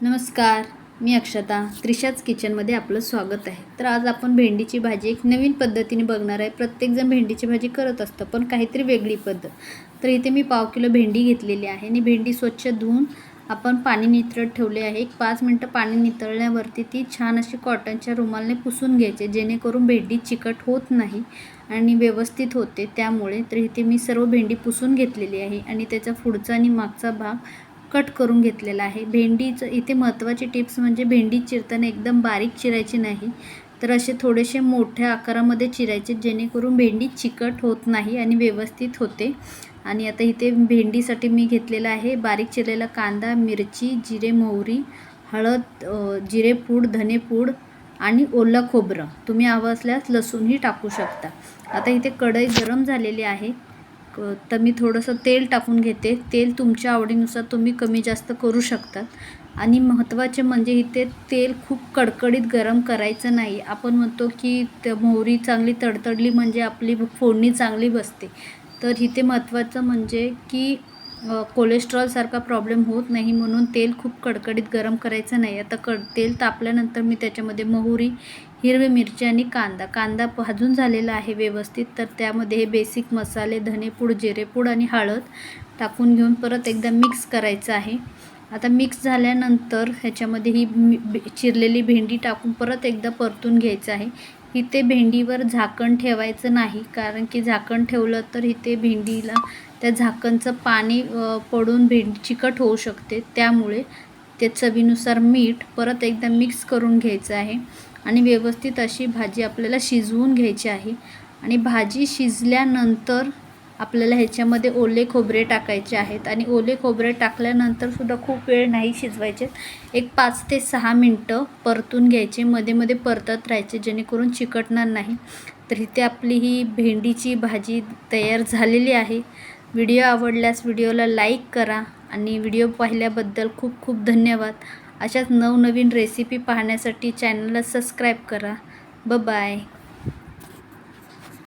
नमस्कार, मी अक्षता. त्रिशाच किचनमध्ये आपलं स्वागत आहे. तर आज आपण भेंडीची भाजी एक नवीन पद्धतीने बघणार आहे. प्रत्येकजण भेंडीची भाजी करत असतं, पण काहीतरी वेगळी पद्धत. तर इथे मी 1/2 किलो भेंडी घेतलेली आहे आणि भेंडी स्वच्छ धुवून आपण पाणी नितळत ठेवले आहे. एक 5 मिनटं पाणी नितळल्यावरती ती छान अशी कॉटनच्या रुमालाने पुसून घ्यायचे, जेणेकरून भेंडी चिकट होत नाही आणि व्यवस्थित होते. त्यामुळे तर इथे मी सर्व भेंडी पुसून घेतलेली आहे आणि त्याचा पुढचा आणि मागचा भाग कट करून घेतलेला आहे. भेंडीचं इथे महत्त्वाची टिप्स म्हणजे भेंडी चिरताना एकदम बारीक चिरायची नाही, तर असे थोडेसे मोठ्या आकारामध्ये चिरायचे, जेणेकरून भेंडी चिकट होत नाही आणि व्यवस्थित होते. आणि आता इथे भेंडीसाठी मी घेतलेला आहे बारीक चिरलेला कांदा, मिरची, जिरे, मोहरी, हळद, जिरेपूड, धनेपूड आणि ओलं खोबरं. तुम्ही हवं असल्यास लसूणही टाकू शकता. आता इथे कढई गरम झालेली आहे, तर मी थोडंसं तेल टाकून घेते. तेल तुमच्या आवडीनुसार तुम्ही कमी जास्त करू शकतात. आणि महत्त्वाचे म्हणजे इथे तेल खूप कडकडीत गरम करायचं नाही. आपण म्हणतो की मोहरी चांगली तडतडली म्हणजे आपली फोडणी चांगली बसते. तर इथे महत्त्वाचं म्हणजे की कोलेस्ट्रॉलसारखा प्रॉब्लेम होत नाही, म्हणून तेल खूप कडकडीत गरम करायचं नाही. आता तेल तापल्यानंतर मी त्याच्यामध्ये मोहरी, हिरवी मिरची आणि कांदा भाजून झालेला आहे व्यवस्थित. तर त्यामध्ये हे बेसिक मसाले धनेपूड, जिरेपूड आणि हळद टाकून घेऊन परत एकदा मिक्स करायचं आहे. आता मिक्स झाल्यानंतर ह्याच्यामध्ये ही चिरलेली भेंडी टाकून परत एकदा परतून घ्यायचं आहे. इथे भेंडीवर झाकण ठेवायचं नाही, कारण की झाकण ठेवलं तर इथे भेंडीला त्या झाकणचं पाणी पडून भेंडी चिकट होऊ शकते. त्यामुळे ते चवीनुसार मीठ परत एकदा मिक्स करून घ्यायचं आहे आणि व्यवस्थित अशी भाजी आपल्याला शिजवून घ्यायची आहे. आणि भाजी शिजल्यानंतर आपल्याला ह्याच्यामध्ये ओले खोबरे टाकायचे आहेत आणि ओले खोबरे टाकल्यानंतरसुद्धा खूप वेळ नाही शिजवायचे. एक 5 ते 6 मिनटं परतून घ्यायचे, मध्ये मध्ये परतत राहायचे, जेणेकरून चिकटणार नाही. तर इथे आपली ही भेंडीची भाजी तयार झालेली आहे. व्हिडिओ आवडल्यास व्हिडिओला लाईक करा आणि व्हिडिओ पाहिल्याबद्दल खूप खूप धन्यवाद. अशाच नवनवीन रेसिपी पाहण्यासाठी चॅनलला सबस्क्राईब करा. बाय.